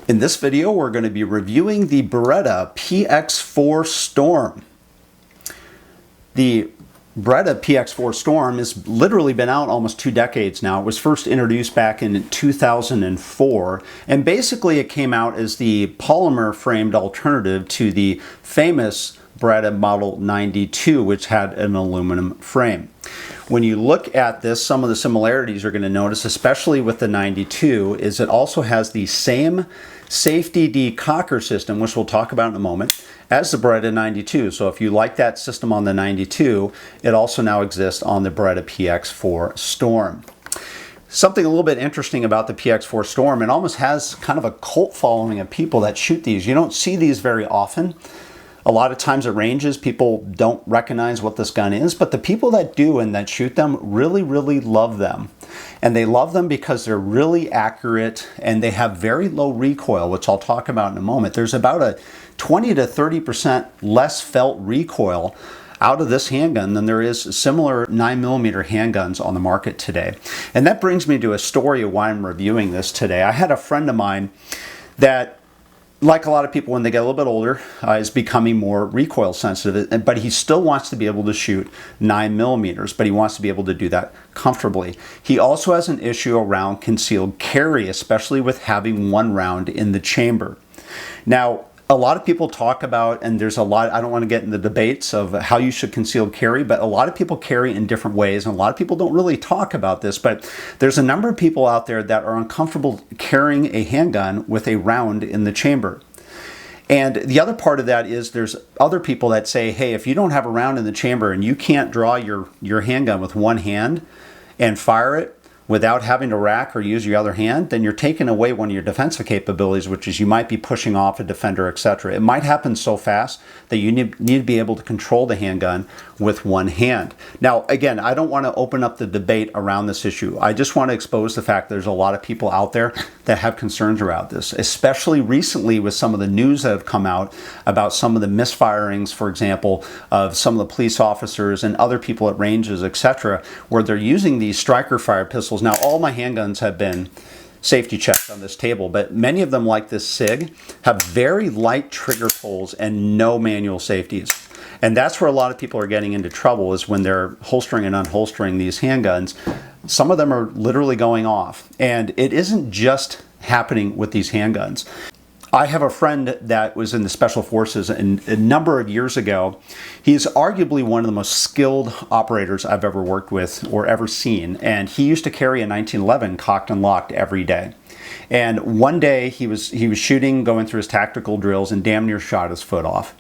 In this video, we're going to be reviewing the Beretta PX4 Storm. The Beretta PX4 Storm has literally been out almost 2 decades now. It was first introduced back in 2004, and basically it came out as the polymer framed alternative to the famous Beretta Model 92, which had an aluminum frame. When you look at this, some of the similarities you're going to notice, especially with the 92, is it also has the same safety decocker system, which we'll talk about in a moment, as the Beretta 92. So if you like that system on the 92, it also now exists on the Beretta PX4 Storm. Something a little bit interesting about the PX4 Storm, it almost has kind of a cult following of people that shoot these. You don't see these very often. A lot of times at ranges, people don't recognize what this gun is, but the people that do and that shoot them really, really love them. And they love them because they're really accurate and they have very low recoil, which I'll talk about in a moment. There's about a 20 to 30% less felt recoil out of this handgun than there is similar 9mm handguns on the market today. And that brings me to a story of why I'm reviewing this today. I had a friend of mine that, like a lot of people when they get a little bit older, is becoming more recoil sensitive, but he still wants to be able to shoot 9mm, but he wants to be able to do that comfortably. He also has an issue around concealed carry, especially with having one round in the chamber. Now, a lot of people talk about, and there's a lot, I don't want to get into debates of how you should conceal carry, but a lot of people carry in different ways, and a lot of people don't really talk about this, but there's a number of people out there that are uncomfortable carrying a handgun with a round in the chamber. And the other part of that is there's other people that say, hey, if you don't have a round in the chamber and you can't draw your handgun with one hand and fire it without having to rack or use your other hand, then you're taking away one of your defensive capabilities, which is you might be pushing off a defender, etc. It might happen so fast that you need to be able to control the handgun with one hand. Now, again, I don't want to open up the debate around this issue. I just want to expose the fact that there's a lot of people out there that have concerns around this, especially recently with some of the news that have come out about some of the misfirings, for example, of some of the police officers and other people at ranges, etc., where they're using these striker fire pistols. Now, all my handguns have been safety checked on this table, but many of them, like this SIG, have very light trigger pulls and no manual safeties. And that's where a lot of people are getting into trouble, is when they're holstering and unholstering these handguns. Some of them are literally going off. And it isn't just happening with these handguns. I have a friend that was in the Special Forces, and a number of years ago, he's arguably one of the most skilled operators I've ever worked with or ever seen. And he used to carry a 1911 cocked and locked every day. And one day he was shooting, going through his tactical drills, and damn near shot his foot off.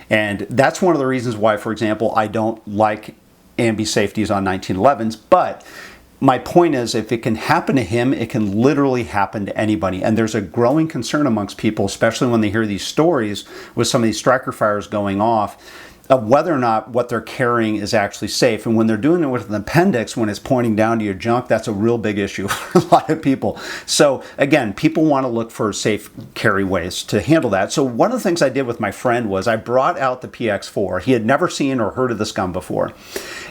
And that's one of the reasons why, for example, I don't like ambi safeties on 1911s, but my point is, if it can happen to him, it can literally happen to anybody. And there's a growing concern amongst people, especially when they hear these stories with some of these striker fires going off, of whether or not what they're carrying is actually safe. And when they're doing it with an appendix, when it's pointing down to your junk, that's a real big issue for a lot of people. So again, people want to look for safe carry ways to handle that. So one of the things I did with my friend was I brought out the PX4. He had never seen or heard of this gun before.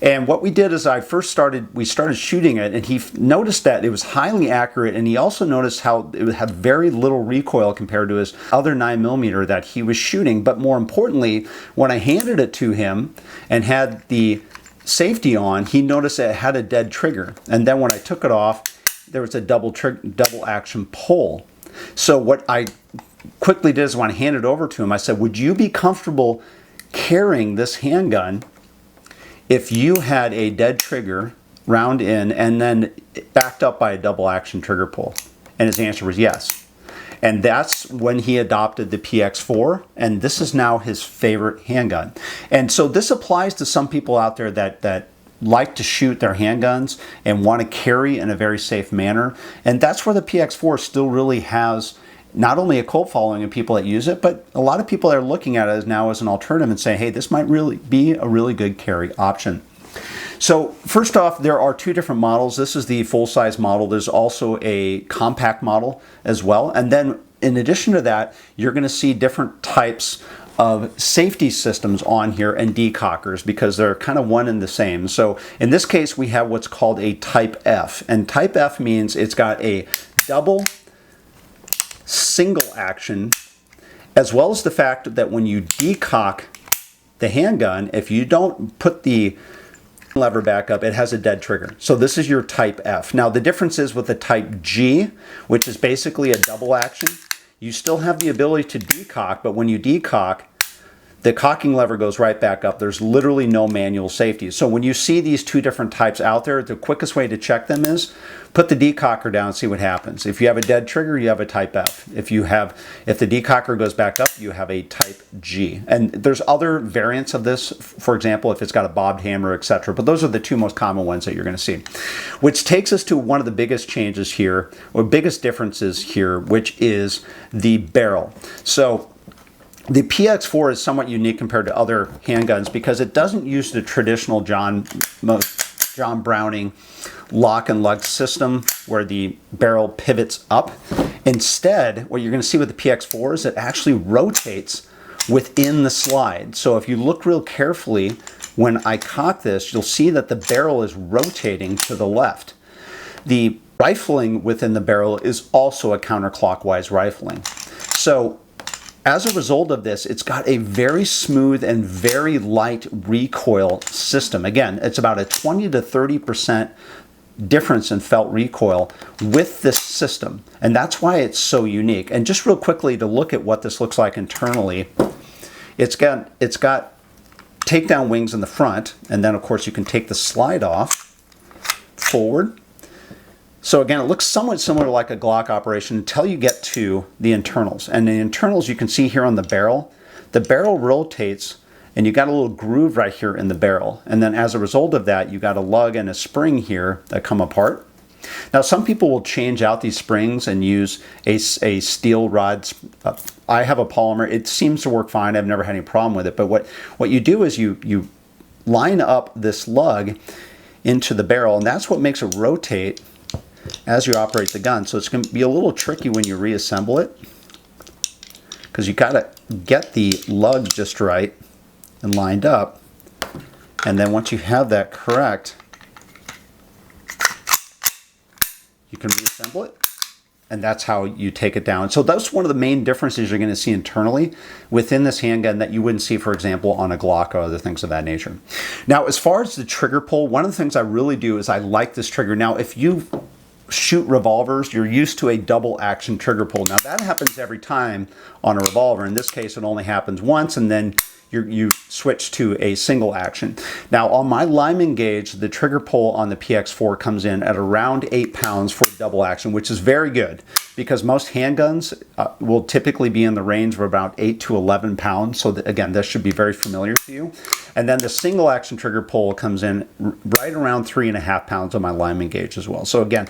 And what we did is we started shooting it, and he noticed that it was highly accurate, and he also noticed how it had very little recoil compared to his other 9mm that he was shooting. But more importantly, when I handed it to him and had the safety on, he noticed that it had a dead trigger. And then when I took it off, there was a double action pull. So what I quickly did is when I handed it over to him, I said, would you be comfortable carrying this handgun if you had a dead trigger, round in, and then backed up by a double action trigger pull? And his answer was yes. And that's when he adopted the PX4, and this is now his favorite handgun. And so this applies to some people out there that like to shoot their handguns and want to carry in a very safe manner. And that's where the PX4 still really has not only a cult following of people that use it, but a lot of people that are looking at it now as an alternative and say, hey, this might really be a really good carry option. So first off, there are 2 different models. This is the full-size model. There's also a compact model as well. And then in addition to that, you're going to see different types of safety systems on here and decockers, because they're kind of one and the same. So in this case, we have what's called a Type F. And Type F means it's got a double single action, as well as the fact that when you decock the handgun, if you don't put the lever back up, it has a dead trigger. So this is your type F. Now the difference is with the type G, which is basically a double action, you still have the ability to decock, but when you decock, the cocking lever goes right back up. There's literally no manual safety. So when you see these two different types out there, the quickest way to check them is put the decocker down and see what happens. If you have a dead trigger, you have a type F. If the decocker goes back up, you have a type G. And there's other variants of this, for example, if it's got a bobbed hammer, etc. But those are the two most common ones that you're going to see. Which takes us to one of the biggest changes here, or biggest differences here, which is the barrel. So the PX4 is somewhat unique compared to other handguns because it doesn't use the traditional John Browning lock and lug system where the barrel pivots up. Instead, what you're going to see with the PX4 is it actually rotates within the slide. So if you look real carefully, when I cock this, you'll see that the barrel is rotating to the left. The rifling within the barrel is also a counterclockwise rifling. So as a result of this, it's got a very smooth and very light recoil system. Again, it's about a 20 to 30% difference in felt recoil with this system. And that's why it's so unique. And just real quickly to look at what this looks like internally, it's got takedown wings in the front. And then of course you can take the slide off forward. So again, it looks somewhat similar like a Glock operation until you get to the internals. And the internals you can see here on the barrel rotates and you got a little groove right here in the barrel. And then as a result of that, you got a lug and a spring here that come apart. Now some people will change out these springs and use a steel rod. I have a polymer. It seems to work fine. I've never had any problem with it. But what you do is you line up this lug into the barrel, and that's what makes it rotate as you operate the gun. So it's going to be a little tricky when you reassemble it because you got to get the lug just right and lined up. And then once you have that correct, you can reassemble it. And that's how you take it down. So that's one of the main differences you're going to see internally within this handgun that you wouldn't see, for example, on a Glock or other things of that nature. Now, as far as the trigger pull, one of the things I really do is I like this trigger. Now, if you shoot revolvers, you're used to a double action trigger pull. Now that happens every time on a revolver. In this case, it only happens once, and then you switch to a single action. Now on my Lyman gauge, the trigger pull on the PX4 comes in at around 8 pounds for double action, which is very good because most handguns will typically be in the range of about 8 to 11 pounds. So again, this should be very familiar to you. And then the single action trigger pull comes in right around 3.5 pounds on my Lyman gauge as well. So again,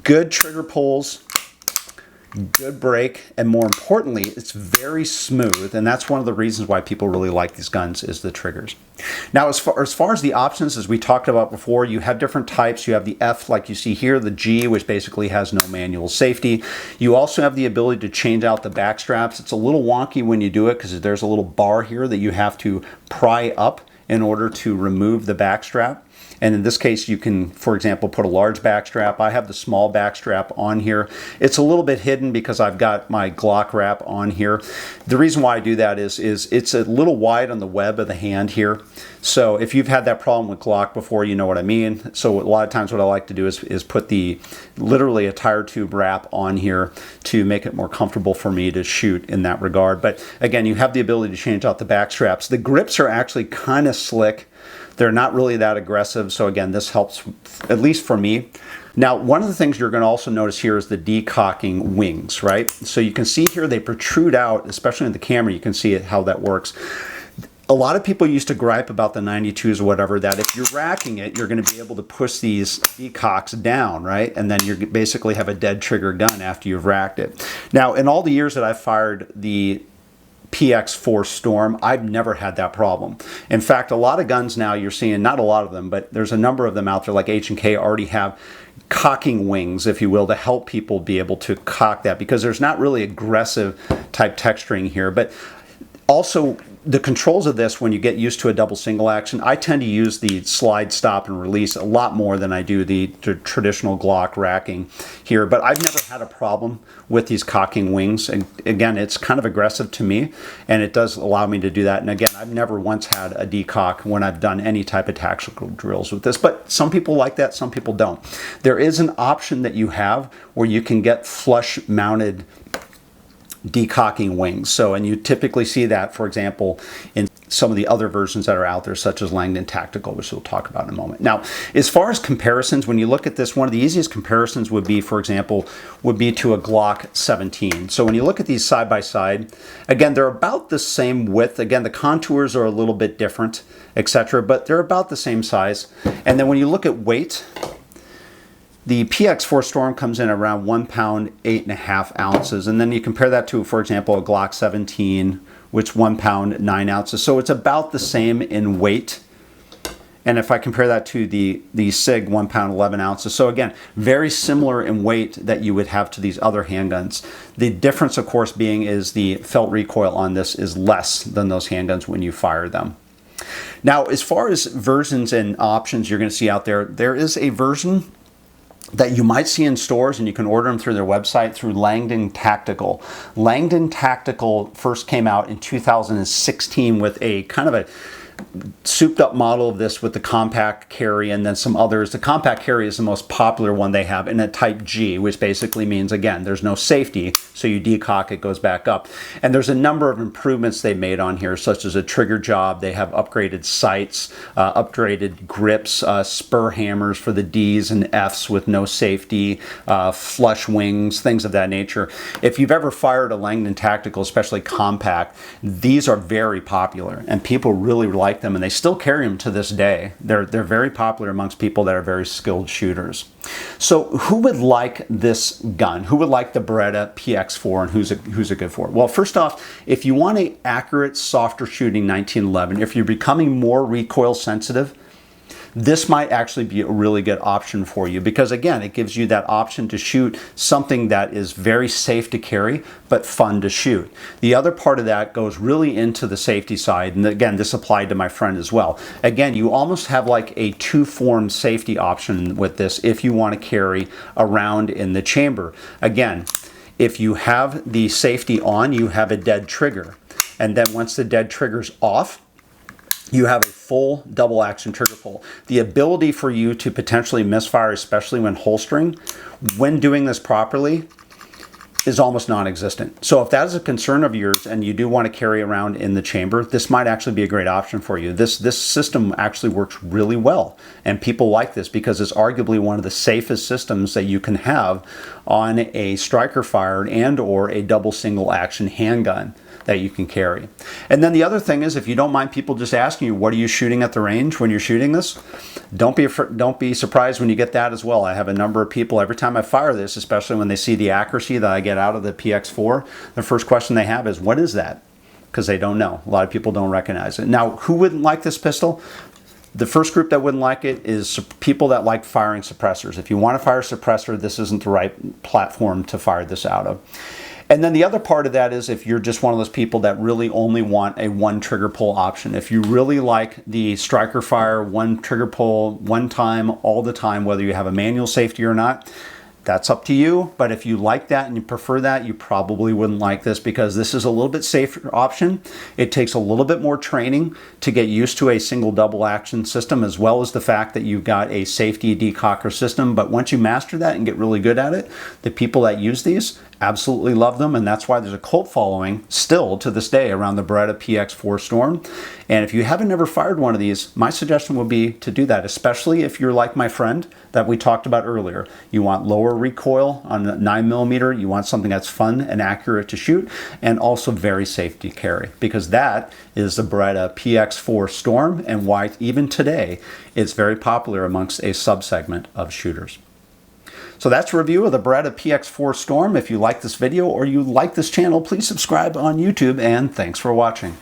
good trigger pulls, good break, and more importantly, it's very smooth, and that's one of the reasons why people really like these guns is the triggers. Now, as far as the options, as we talked about before, you have different types. You have the F, like you see here, the G, which basically has no manual safety. You also have the ability to change out the back straps. It's a little wonky when you do it because there's a little bar here that you have to pry up in order to remove the back strap. And in this case, you can, for example, put a large back strap. I have the small back strap on here. It's a little bit hidden because I've got my Glock wrap on here. The reason why I do that is it's a little wide on the web of the hand here. So if you've had that problem with Glock before, you know what I mean. So a lot of times what I like to do is put literally a tire tube wrap on here to make it more comfortable for me to shoot in that regard. But again, you have the ability to change out the back straps. The grips are actually kind of slick. They're not really that aggressive, so again, this helps, at least for me. Now, one of the things you're going to also notice here is the decocking wings, right? So you can see here they protrude out, especially in the camera, you can see how that works. A lot of people used to gripe about the 92s or whatever, that if you're racking it, you're going to be able to push these decocks down, right? And then you basically have a dead trigger gun after you've racked it. Now, in all the years that I've fired the PX4 Storm, I've never had that problem. In fact, a lot of guns now you're seeing, not a lot of them, but there's a number of them out there like H&K already have cocking wings, if you will, to help people be able to cock that because there's not really aggressive type texturing here. But also the controls of this, when you get used to a double single action, I tend to use the slide, stop, and release a lot more than I do the traditional Glock racking here. But I've never had a problem with these cocking wings. And again, it's kind of aggressive to me, and it does allow me to do that. And again, I've never once had a decock when I've done any type of tactical drills with this. But some people like that, some people don't. There is an option that you have where you can get flush mounted decocking wings. So, and you typically see that, for example, in some of the other versions that are out there, such as Langdon Tactical, which we'll talk about in a moment. Now, as far as comparisons, when you look at this, one of the easiest comparisons would be, for example, would be to a Glock 17. So when you look at these side by side, again, they're about the same width. Again, the contours are a little bit different, etc., but they're about the same size. And then when you look at weight, the PX4 Storm comes in around 1 pound, 8.5 ounces. And then you compare that to, for example, a Glock 17, which 1 pound, 9 ounces. So it's about the same in weight. And if I compare that to the SIG, 1 pound, 11 ounces. So again, very similar in weight that you would have to these other handguns. The difference, of course, being is the felt recoil on this is less than those handguns when you fire them. Now, as far as versions and options you're going to see out there, there is a version that you might see in stores, and you can order them through their website through Langdon Tactical. Langdon Tactical first came out in 2016 with a kind of a souped up model of this with the compact carry and then some others. The compact carry is the most popular one they have in a type G, which basically means, again, there's no safety, so you decock, it goes back up. And there's a number of improvements they made on here, such as a trigger job. They have upgraded sights, upgraded grips, spur hammers for the Ds and Fs with no safety, flush wings, things of that nature. If you've ever fired a Langdon Tactical, especially compact, these are very popular and people really like them, and they still carry them to this day. They're very popular amongst people that are very skilled shooters. So who would like this gun? Who would like the Beretta PX4, and who's it good for? Well, first off, if you want an accurate, softer shooting 1911, if you're becoming more recoil sensitive, this might actually be a really good option for you, because again, it gives you that option to shoot something that is very safe to carry but fun to shoot. The other part of that goes really into the safety side, and again, this applied to my friend as well. Again, you almost have like a two-form safety option with this if you want to carry around in the chamber. Again, if you have the safety on, you have a dead trigger, and then once the dead trigger's off, you have a full double action trigger pull. The ability for you to potentially misfire, especially when holstering, when doing this properly, is almost non-existent. So if that is a concern of yours and you do want to carry around in the chamber, this might actually be a great option for you. This system actually works really well, and people like this because it's arguably one of the safest systems that you can have on a striker fired and or a double single action handgun that you can carry. And then the other thing is, if you don't mind people just asking you, what are you shooting at the range when you're shooting this? Don't be surprised when you get that as well. I have a number of people, every time I fire this, especially when they see the accuracy that I get out of the PX4, the first question they have is, what is that? Because they don't know. A lot of people don't recognize it. Now, who wouldn't like this pistol? The first group that wouldn't like it is people that like firing suppressors. If you want to fire a suppressor, this isn't the right platform to fire this out of. And then the other part of that is if you're just one of those people that really only want a one trigger pull option. If you really like the striker fire, one trigger pull, one time, all the time, whether you have a manual safety or not, that's up to you. But if you like that and you prefer that, you probably wouldn't like this, because this is a little bit safer option. It takes a little bit more training to get used to a single double action system, as well as the fact that you've got a safety decocker system. But once you master that and get really good at it, the people that use these absolutely love them, and that's why there's a cult following still to this day around the Beretta PX4 Storm. And if you haven't never fired one of these, my suggestion would be to do that, especially if you're like my friend that we talked about earlier. You want lower recoil on a 9mm, you want something that's fun and accurate to shoot, and also very safe to carry, because that is the Beretta PX4 Storm, and why even today it's very popular amongst a subsegment of shooters. So that's a review of the Beretta PX4 Storm. If you like this video or you like this channel, please subscribe on YouTube, and thanks for watching.